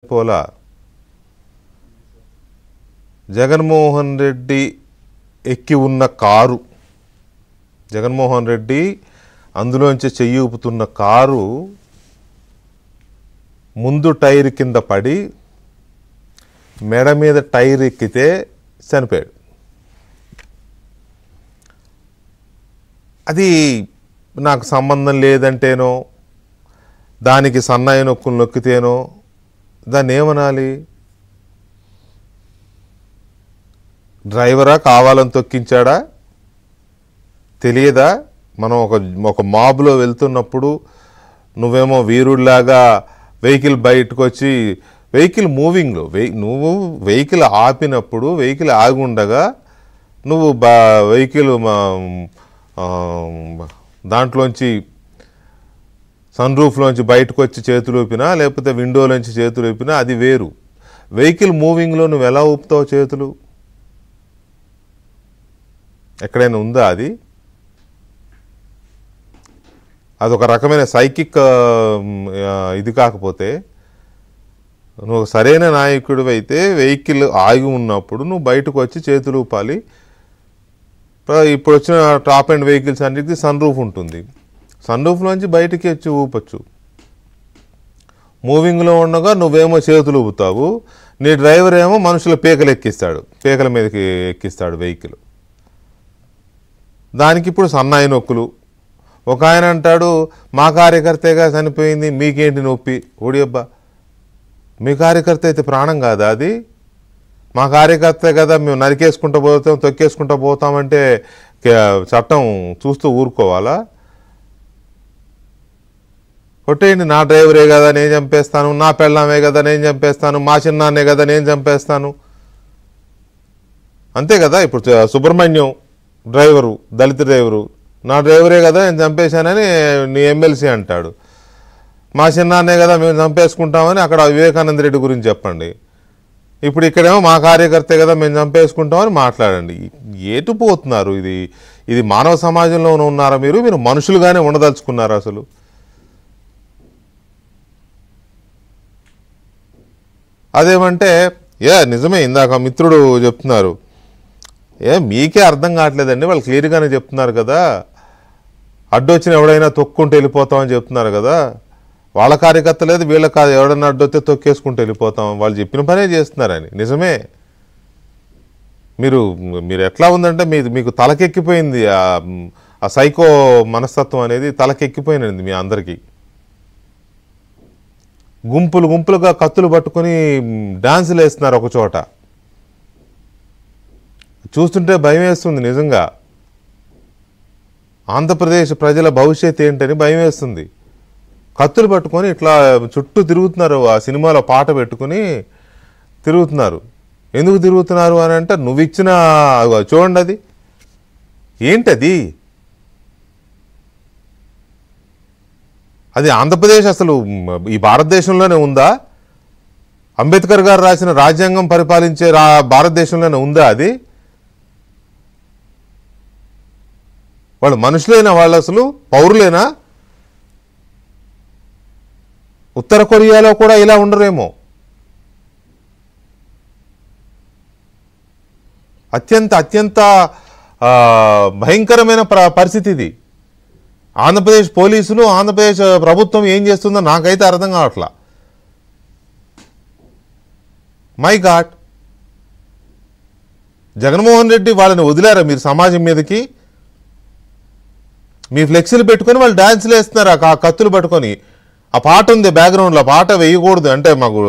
పోలా జగన్మోహన్ రెడ్డి ఎక్కి ఉన్న కారు జగన్మోహన్ రెడ్డి అందులోంచి చెయ్యి ఊపుతున్న కారు ముందు టైర్ కింద పడి మెడ మీద టైర్ ఎక్కితే చనిపోయాడు. అది నాకు సంబంధం లేదంటేనో దానికి సన్నాయి నొక్కులు నొక్కితేనో దాన్ని ఏమనాలి? డ్రైవరా కావాలని తొక్కించాడా తెలియదా? మనం ఒక మాబ్లో వెళ్తున్నప్పుడు నువ్వేమో వీరుడిలాగా వెహికల్ బయటకు వచ్చి వెహికల్ మూవింగ్లో నువ్వు వెహికల్ ఆపినప్పుడు వెహికల్ ఆగి ఉండగా నువ్వు వెహికల్ దాంట్లోంచి సన్ రూఫ్లోంచి బయటకు వచ్చి చేతులు ఊపినా లేకపోతే విండోలోంచి చేతులు ఊపినా అది వేరు. వెహికల్ మూవింగ్లో నువ్వు ఎలా ఊపుతావు చేతులు? ఎక్కడైనా ఉందా అది? అదొక రకమైన సైకిక్ ఇది కాకపోతే నువ్వు సరైన నాయకుడు అయితే వెహికల్ ఆగి ఉన్నప్పుడు నువ్వు బయటకు వచ్చి చేతులు ఊపాలి. ఇప్పుడు వచ్చిన టాప్ అండ్ వెహికల్స్ అన్నిటికీ సన్ రూఫ్ ఉంటుంది. సన్ రూఫ్లోంచి బయటికి వచ్చి ఊపచ్చు. మూవింగ్లో ఉండగా నువ్వేమో చేతులు ఊపుతావు, నీ డ్రైవర్ ఏమో మనుషుల పీకలు ఎక్కిస్తాడు, పీకల మీదకి ఎక్కిస్తాడు వెహికల్. దానికి ఇప్పుడు సన్నాయి నొక్కులు. ఒక ఆయన అంటాడు మా కార్యకర్తగా చనిపోయింది మీకేంటి నొప్పి? ఓడియబ్బా, మీ కార్యకర్త అయితే ప్రాణం కాదా అది? మా కార్యకర్తే కదా, మేము నరికేసుకుంటూ పోతాం తొక్కేసుకుంటూ పోతామంటే చట్టం చూస్తూ ఊరుకోవాలా? కొట్టేయండి, నా డ్రైవరే కదా నేను చంపేస్తాను, నా పెళ్ళామే కదా నేను చంపేస్తాను, మా చిన్నాన్నే కదా నేను చంపేస్తాను, అంతే కదా. ఇప్పుడు సుబ్రహ్మణ్యం డ్రైవరు, దళిత డ్రైవరు, నా డ్రైవరే కదా నేను చంపేశానని నీ ఎమ్మెల్సీ అంటాడు. మా చిన్నాన్నే కదా మేము చంపేసుకుంటామని అక్కడ వివేకానంద రెడ్డి గురించి చెప్పండి. ఇప్పుడు ఇక్కడేమో మా కార్యకర్తే కదా మేము చంపేసుకుంటామని మాట్లాడండి. ఏటు పోతున్నారు? ఇది మానవ సమాజంలో ఉన్నారా? మీరు మనుషులుగానే ఉండదలుచుకున్నారు అసలు? అదేమంటే నిజమే, ఇందాక మిత్రుడు చెప్తున్నారు, మీకే అర్థం కావట్లేదండి, వాళ్ళు క్లియర్గానే చెప్తున్నారు కదా, అడ్డొచ్చిన ఎవడైనా తొక్కుంటూ వెళ్ళిపోతామని చెప్తున్నారు కదా. వాళ్ళ కార్యకర్త లేదు వీళ్ళ ఎవడన్నా అడ్డొస్తే తొక్కేసుకుంటూ వెళ్ళిపోతాం, వాళ్ళు చెప్పిన పనే చేస్తున్నారని. నిజమే, మీరు ఎట్లా ఉందంటే మీకు తలకెక్కిపోయింది ఆ సైకో మనస్తత్వం అనేది, తలకెక్కిపోయినది మీ అందరికీ. గుంపులుగా కత్తులు పట్టుకొని డాన్సులు వేస్తున్నారు ఒక చోట, చూస్తుంటే భయం వేస్తుంది నిజంగా. ఆంధ్రప్రదేశ్ ప్రజల భవిష్యత్ ఏంటని భయం వేస్తుంది. కత్తులు పట్టుకొని ఇట్లా చుట్టూ తిరుగుతున్నారు, ఆ సినిమాలో పాట పెట్టుకుని తిరుగుతున్నారు. ఎందుకు తిరుగుతున్నారు అని అంటే నువ్వు ఇచ్చిన చూడండి అది ఏంటది? అది ఆంధ్రప్రదేశ్ అసలు ఈ భారతదేశంలోనే ఉందా? అంబేద్కర్ గారు రాసిన రాజ్యాంగం పరిపాలించే భారతదేశంలోనే ఉందా అది? వాళ్ళు మనుషులైనా, వాళ్ళు అసలు పౌరులేనా? ఉత్తర కొరియాలో కూడా ఇలా ఉండరేమో. అత్యంత భయంకరమైన పరిస్థితి ఇది. ఆంధ్రప్రదేశ్ పోలీసులు, ఆంధ్రప్రదేశ్ ప్రభుత్వం ఏం చేస్తుందో నాకైతే అర్థం కావట్లా. మై గాడ్, జగన్మోహన్ రెడ్డి వాళ్ళని వదిలేరా మీరు సమాజం మీదకి? మీ ఫ్లెక్సీలు పెట్టుకొని వాళ్ళు డాన్సులు వేస్తున్నారు ఆ కత్తులు పట్టుకొని. ఆ పాట ఉంది బ్యాక్గ్రౌండ్లో, పాట వేయకూడదు అంటే మాకు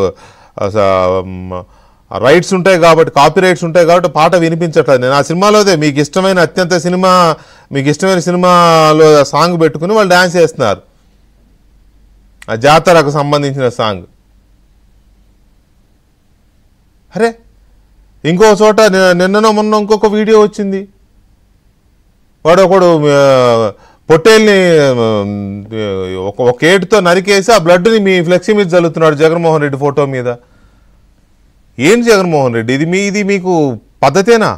రైట్స్ ఉంటాయి కాబట్టి, కాపీ రైట్స్ ఉంటాయి కాబట్టి పాట వినిపించట్లేదు. నేను ఆ సినిమాలోదే మీకు ఇష్టమైన సినిమాలో సాంగ్ పెట్టుకుని వాళ్ళు డాన్స్ చేస్తున్నారు, ఆ జాతరకు సంబంధించిన సాంగ్. అరే, ఇంకో చోట నిన్ననో మొన్న ఇంకొక వీడియో వచ్చింది, వాడొకడు పొట్టేల్ని ఒక ఏటుతో నరికేసి ఆ బ్లడ్ని మీ ఫ్లెక్సీ మీద చల్లుతున్నాడు జగన్మోహన్ రెడ్డి ఫోటో మీద. ఏం జగన్మోహన్ రెడ్డి ఇది మీకు పద్ధతేనా?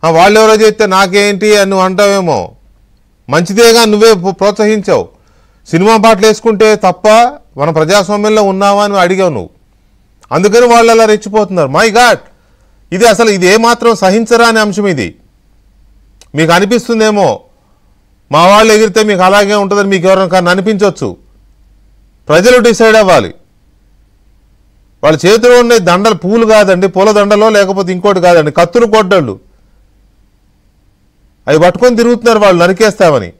వాళ్ళు ఎవరో చేస్తే నాకేంటి అని నువ్వు అంటావేమో, మంచిదేగా నువ్వే ప్రోత్సహించావు. సినిమా పాటలు వేసుకుంటే తప్ప మన ప్రజాస్వామ్యంలో ఉన్నావా అని అడిగావు నువ్వు. అందుకని వాళ్ళు అలా రెచ్చిపోతున్నారు. మై గాడ్, ఇది అసలు ఇది ఏమాత్రం సహించరా అనే అంశం ఇది. మీకు అనిపిస్తుందేమో మా వాళ్ళు ఎగిరితే మీకు అలాగే ఉంటుందని మీకు ఎవరికైనా అనిపించవచ్చు. ప్రజలు డిసైడ్ అవ్వాలి. వాళ్ళ చేతిలో ఉండే దండలు పూలు కాదండి, పూల దండలో లేకపోతే ఇంకోటి కాదండి, కత్తులు కొడ్డళ్ళు. అవి పట్టుకొని తిరుగుతున్నారు వాళ్ళు నరికేస్తామని.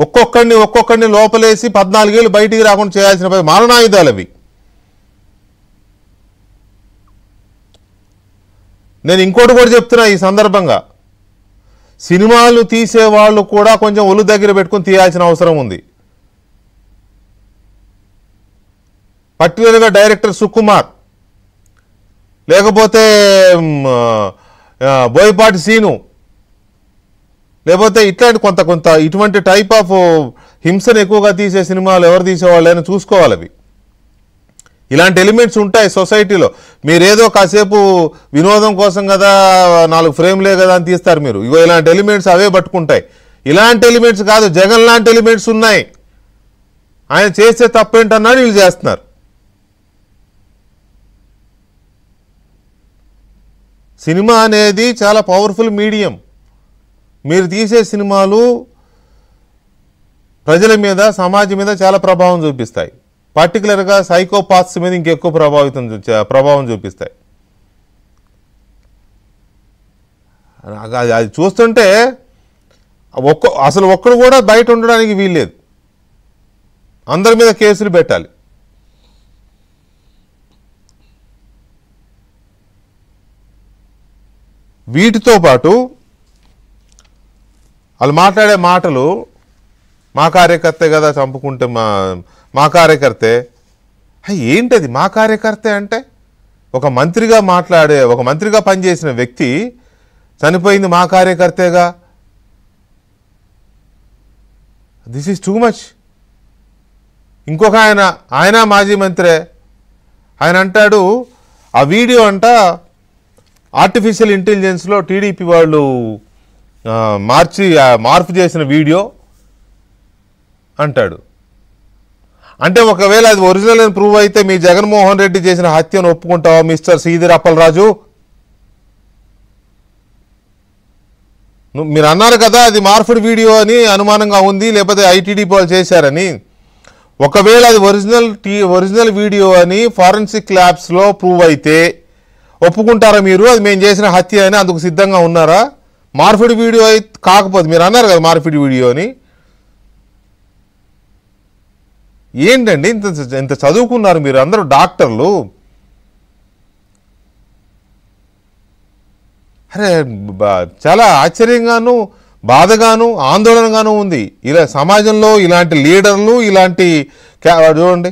ఒక్కొక్కడిని లోపలేసి 14 ఏళ్ళు బయటికి రాకుండా చేయాల్సిన మారణాయుధాలు అవి. నేను ఇంకోటి కూడా చెప్తున్నా ఈ సందర్భంగా, సినిమాలు తీసేవాళ్ళు కూడా కొంచెం ఒళ్ళు దగ్గర పెట్టుకుని తీయాల్సిన అవసరం ఉంది. పర్టికులర్గా డైరెక్టర్ సుకుమార్, లేకపోతే బోయపాటి సీను, లేకపోతే ఇట్లాంటి కొంత ఇటువంటి టైప్ ఆఫ్ హింసను ఎక్కువగా తీసే సినిమాలు ఎవరు తీసేవాళ్ళైనా చూసుకోవాలి. అవి ఇలాంటి ఎలిమెంట్స్ ఉంటాయి సొసైటీలో. మీరేదో కాసేపు వినోదం కోసం కదా, 4 ఫ్రేమ్లే కదా అని తీస్తారు మీరు. ఇగో ఇలాంటి ఎలిమెంట్స్ అవే పట్టుకుంటాయి. ఇలాంటి ఎలిమెంట్స్ కాదు, జగన్ లాంటి ఎలిమెంట్స్ ఉన్నాయి. ఆయన చేస్తే తప్పేంటన్నాడు, వీళ్ళు చేస్తున్నారు. సినిమా అనేది చాలా పవర్ఫుల్ మీడియం. మీరు తీసే సినిమాలు ప్రజల మీద, సమాజం మీద చాలా ప్రభావం చూపిస్తాయి. పర్టికులర్గా సైకోపాత్స్ మీద ఇంకెక్కువ ప్రభావం చూపిస్తాయి. అది చూస్తుంటే అసలు ఒక్కడు కూడా బయట ఉండడానికి వీల్లేదు. అందరి మీద కేసులు పెట్టాలి. వీటితో పాటు వాళ్ళు మాట్లాడే మాటలు, మా కార్యకర్తే కదా చంపుకుంటే మా కార్యకర్తే. ఏంటది మా కార్యకర్తే అంటే? ఒక మంత్రిగా పనిచేసిన వ్యక్తి చనిపోయింది మా కార్యకర్తేగా. This is too much. ఇంకొక ఆయన మాజీ మంత్రే, ఆయన అంటాడు ఆ వీడియో అంట ఆర్టిఫిషియల్ ఇంటెలిజెన్స్లో టీడీపీ వాళ్ళు మార్పు చేసిన వీడియో అంటాడు. అంటే ఒకవేళ అది ఒరిజినల్ అని ప్రూవ్ అయితే మీ జగన్మోహన్ రెడ్డి చేసిన హత్యను ఒప్పుకుంటావా మిస్టర్ శ్రీధర్ అప్పలరాజు? మీరు అన్నారు కదా అది మార్పుడ్ వీడియో అని అనుమానంగా ఉంది, లేకపోతే ఐటీడీపీ వాళ్ళు చేశారని. ఒకవేళ అది ఒరిజినల్ వీడియో అని ఫారెన్సిక్ ల్యాబ్స్లో ప్రూవ్ అయితే ఒప్పుకుంటారా మీరు అది మేము చేసిన హత్య అని? అందుకు సిద్ధంగా ఉన్నారా? మార్పిడి వీడియో అయితే కాకపోతే, మీరు అన్నారు కదా మార్పిడి వీడియో అని. ఏంటండి ఇంత చదువుకున్నారు మీరు, అందరూ డాక్టర్లు. అరే చాలా ఆశ్చర్యంగాను, బాధగాను, ఆందోళనగాను ఉంది. ఇలా సమాజంలో ఇలాంటి లీడర్లు, ఇలాంటి చూడండి